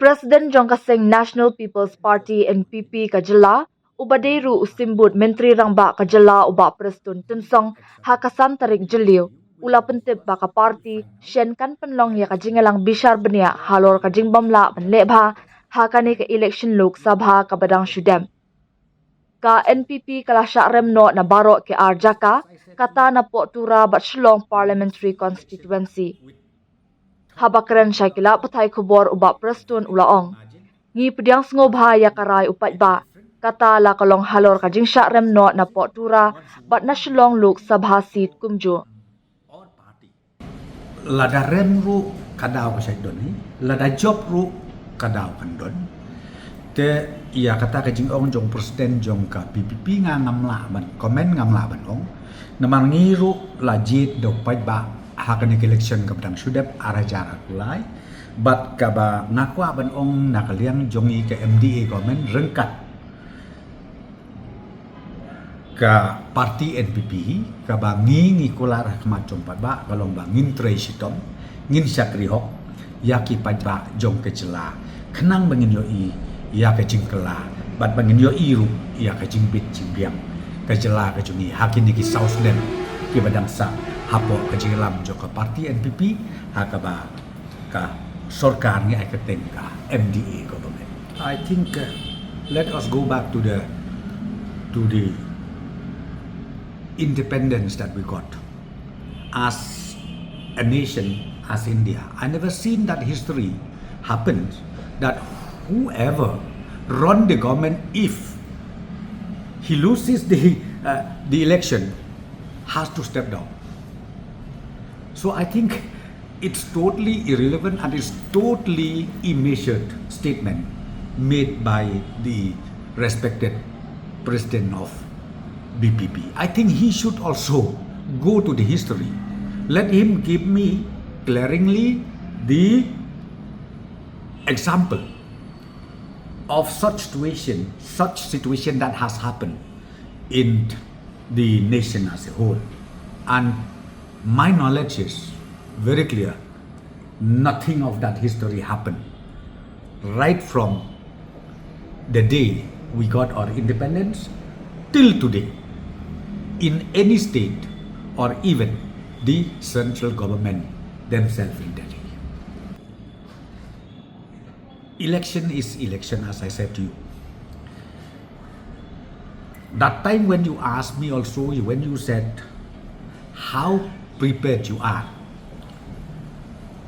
President Jongkaseng National People's Party NPP kajala ubaderu usimbut menteri rangba kajala uba prestun tunsong hakasan tarik jeliu ula pentip baka parti shen kan penlong ya kajingalang bishar bniah halor kajing bamla benlebha hakani ke election Lok Sabha ka badang shudam ka NPP kalasya remno na baro ke arjaka kata na po tura bat shlong parliamentary constituency habakren Shaikila patai kubor uba prestun ulaong. Ngi pediang ngobha ya karai upat ba. Kata la kalong halor ka jingshah remno na po tura bat na shlong Lok Sabha seat kumju. Lada rem ru kadaw ka don ni, lada job ru kadaw kan don. Te ia kata ka jing ong jong presiden jong ka PPP nga ngamla ban komen ngamla ban ong. Namang ngiru lajit dok pat ba hakan ilekshon ka badang sudap arajara kulai bat ka ba ngakwa ban ong nakaliang jongi ke MDA government rengkat ka parti NPP ka ba ngi kular rahmat jong pat ba kalong ba ngin trei sitom ngin sakri hok yaki pat ba jong ke cela kenang bangin yo i ya ka jingkela bat bangin yo i ru ya ka jingbit jingbiam ka cela ka jongi hakin ki South Sudan ki badang sa hapo ka jinglam jo ka parti NPP hakaba ka sorkar ni akateng ka MDA government. I think let us go back to the independence that we got as a nation, as India. I never seen that history happen that whoever run the government, if he loses the election, has to step down. So I think it's totally irrelevant and it's totally immeasured statement made by the respected president of BPP. I think he should also go to the history. Let him give me glaringly the example of such situation that has happened in the nation as a whole. And my knowledge is very clear. Nothing of that history happened right from the day we got our independence till today in any state or even the central government themselves in Delhi. Election is election, as I said to you. That time when you asked me also, when you said how prepared you are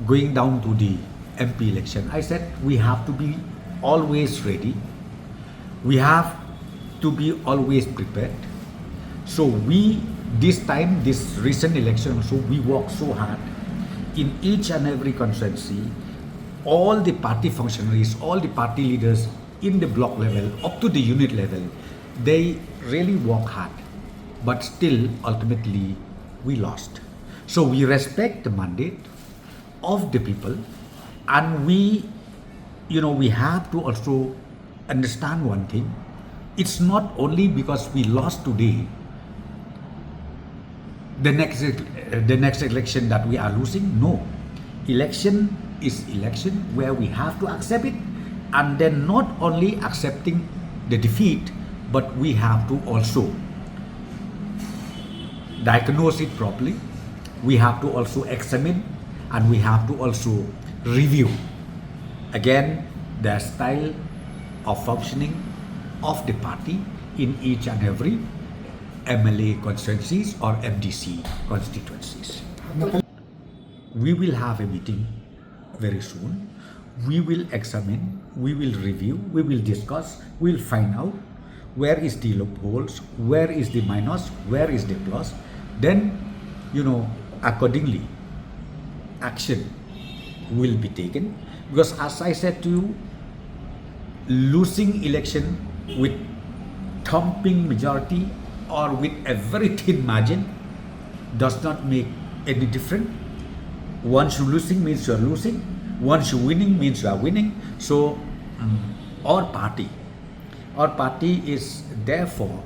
going down to the MP election, I said we have to be always ready. We have to be always prepared. So this recent election, so we work so hard in each and every constituency. All the party functionaries, all the party leaders in the block level up to the unit level, they really work hard, but still ultimately we lost. So we respect the mandate of the people, and we have to also understand one thing. It's not only because we lost today, the next election that we are losing. No, election is election where we have to accept it, and then not only accepting the defeat, but we have to also diagnose it properly. We have to also examine, and we have to also review again the style of functioning of the party in each and every MLA constituencies or MDC constituencies. We will have a meeting very soon. We will examine, we will review, we will discuss, we'll find out where is the loopholes, where is the minus, where is the plus. Then, accordingly, action will be taken. Because as I said to you, losing election with thumping majority or with a very thin margin does not make any difference. Once you're losing means you're losing. Once you're winning means you are winning. So our party is therefore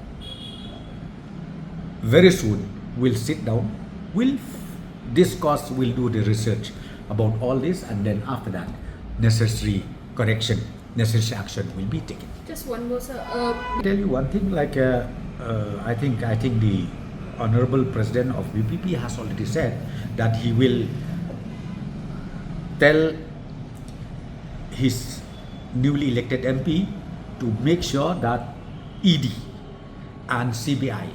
very soon will sit down, will discuss, will do the research about all this, and then after that, necessary correction, necessary action will be taken. Just one more, sir. Tell you one thing, like I think the honorable president of BPP has already said that he will tell his newly elected MP to make sure that ED and CBI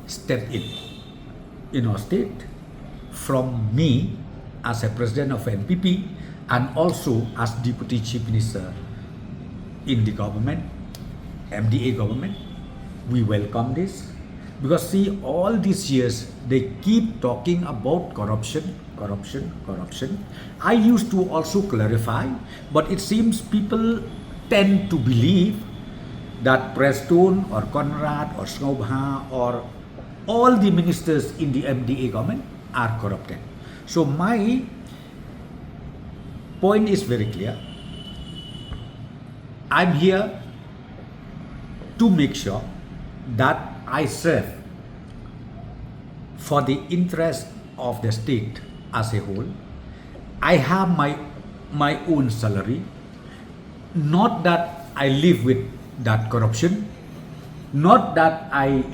step in our state. From me as a president of NPP and also as deputy chief minister in the government, MDA government, we welcome this, because see, all these years they keep talking about corruption. I used to also clarify, but it seems people tend to believe that Preston or Conrad or Snobha or all the ministers in the MDA government are corrupted. So my point is very clear. I'm here to make sure that I serve for the interest of the state as a whole. I have my own salary, not that I live with that corruption, not that I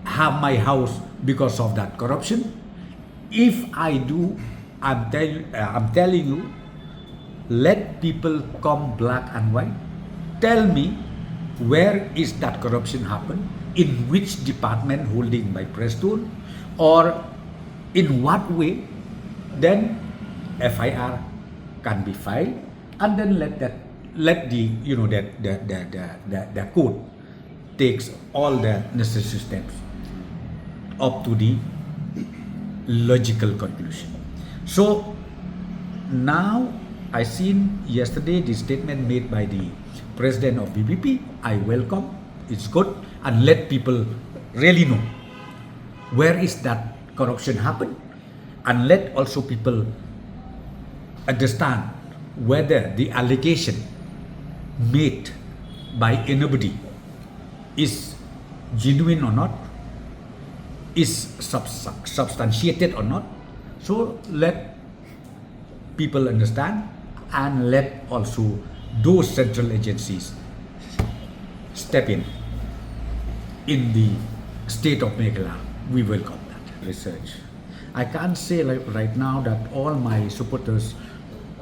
have my house because of that corruption. If I do, I'm telling you, let people come black and white, tell me where is that corruption happen, in which department holding by Preston, or in what way, then FIR can be filed, and then let the court takes all the necessary steps up to the logical conclusion. So now I seen yesterday the statement made by the president of BPP. I welcome, it's good, and let people really know where is that corruption happen, and let also people understand whether the allegation made by anybody is genuine or not, is substantiated or not. So let people understand, and let also those central agencies step in the state of Meghalaya. We welcome that research. I can't say like right now that all my supporters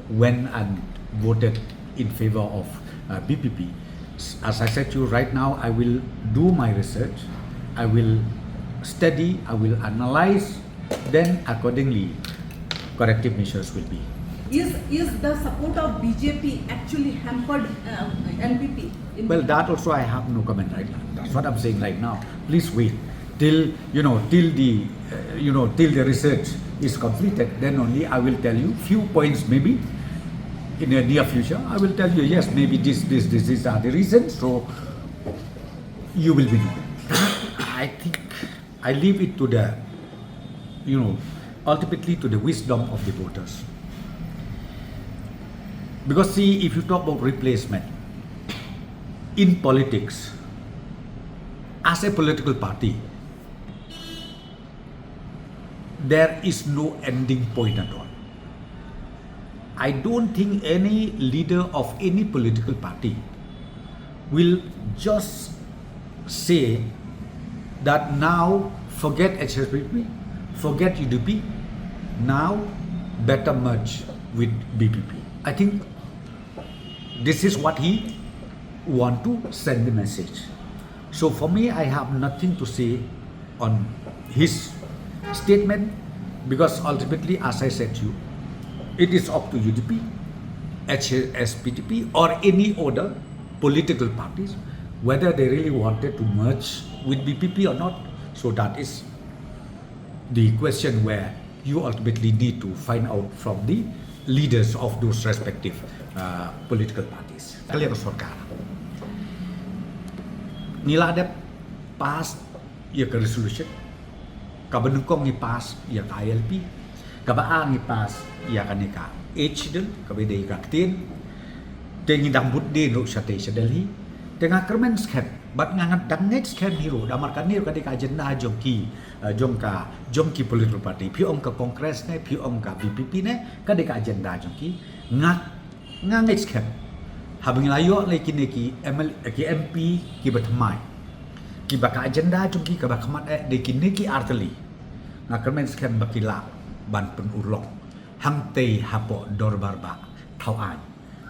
went and voted in favor of BPP. As I said to you right now, I will do my research, I will study, I will analyze, then accordingly corrective measures will be. Is the support of BJP actually hampered NPP? Well, that also I have no comment right now. That's what I'm saying right now. Please wait till the research is completed. Then only I will tell you few points, maybe in the near future. I will tell you, yes, maybe this are the reasons. So you will be knowing. I think I leave it to the, ultimately to the wisdom of the voters. Because see, if you talk about replacement in politics, as a political party, there is no ending point at all. I don't think any leader of any political party will just say that now forget HSBP, forget UDP, now better merge with BPP. I think this is what he want to send the message. So for me, I have nothing to say on his statement, because ultimately, as I said to you, it is up to UDP, HSPTP, or any other political parties whether they really wanted to merge with BPP or not. So that is the question where you ultimately need to find out from the leaders of those respective political parties. Kalian sorkar. Nila ada pass ya ke resolution, kabenukong ni pass ya ke ILP, kabaang ni pass ya ke nika H del kabede ka tin, tengi dambut de no sate sedalhi, tengah kermen scam bat ngangat danget scam hero damar kanir kadek agenda jongki political party pi om ka kongres ne pi om ka BPP ne kadek agenda jongki nganget scam habing layo lekin ki MP ki batmai ki baka agenda jongki ka bakmat de ki arteli na kermen scam bakila ban pen urlong hang tei hapo dorbar ba thau an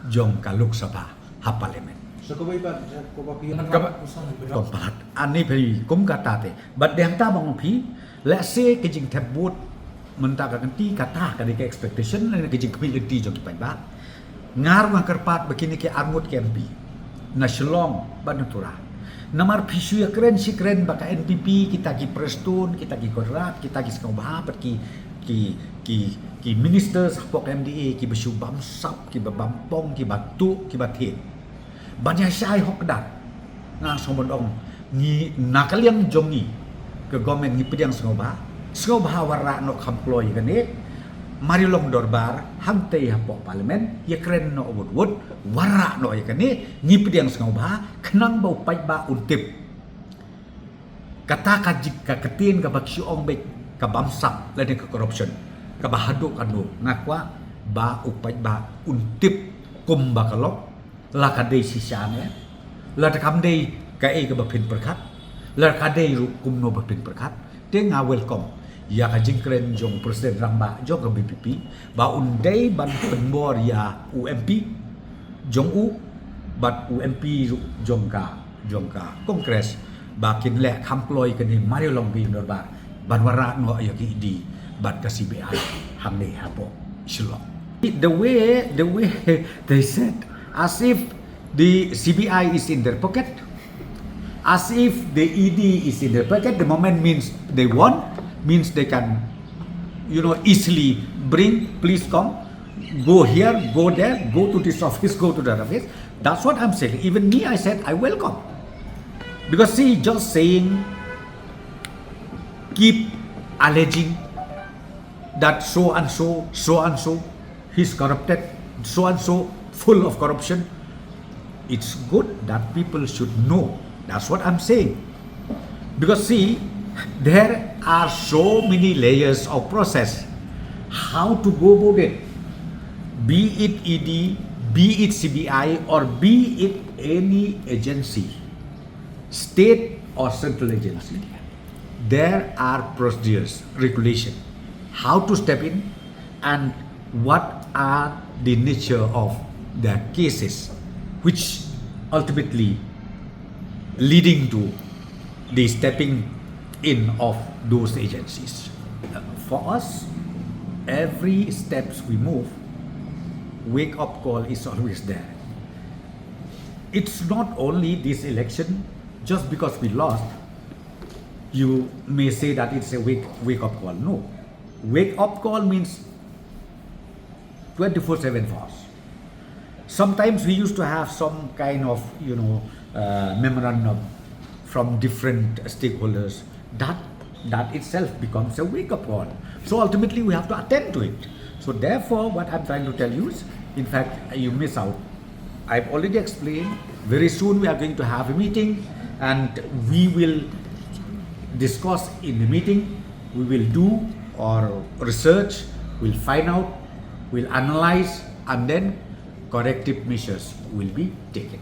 jong ka Lok Sabha ha parliament So kau ibat kau papi Kompat ani phi kum kata te but deng ta bang phi let's say ke jing thap bot menta ka kanti kata ka de expectation ne ke jing community jong ki ba ngar ma kerpat begini ke armut ke MP na shlong banutura namar phi ya keren si keren baka NPP kita ki prestun kita ki korat kita ki skobha ki ministers pok MDA ki besu bam sap ki bampong ki batu ki bathin banyak syai hok dat ngang somodong ni nakaliang jongi ke government ni pediang sngobha wara no kamploy kane mari long dorbar hamte hapo parlimen ye kren no wud wara no ye kane ni pediang sngobha khnang bau pai ba untip kata kajik ka ketin ka baksyu ong bek ka bamsak la ke corruption ka bahadu kanu ngakwa ba upai ba untip kum bakalok la kadei sisane la kamdei ka e ka bapin perkat la kadei ru kumno bapin perkat te nga welcome ya ka jingkren jong presiden ramba jong ka BPP ba undei ban penbor ya UMP jong bat UMP ru jong ka kongres ba kin le kamploy kan ni mari long bi nor ba ban wara no ya ki di bat ka CBI hamne hapo Syllad the way they said as if the CBI is in their pocket, as if the ED is in their pocket. The moment means they want, means they can, easily bring, please come, go here, go there, go to this office, go to that office. That's what I'm saying. Even me, I said, I welcome. Because see, just saying, keep alleging that so and so, he's corrupted, so and so, full of corruption. It's good that people should know. That's what I'm saying. Because see, there are so many layers of process. How to go about it? Be it ED, be it CBI, or be it any agency, state or central agency. There are procedures, regulation, how to step in, and what are the nature of the cases which ultimately leading to the stepping in of those agencies. For us, every steps we move, wake up call is always there. It's not only this election, just because we lost, you may say that it's a wake up call. No. Wake up call means 24/7 for us. Sometimes we used to have some kind of, memorandum from different stakeholders. That itself becomes a wake-up call. So ultimately, we have to attend to it. So therefore, what I'm trying to tell you is, in fact, you miss out. I've already explained. Very soon we are going to have a meeting, and we will discuss in the meeting. We will do our research. We'll find out. We'll analyze, and then corrective measures will be taken.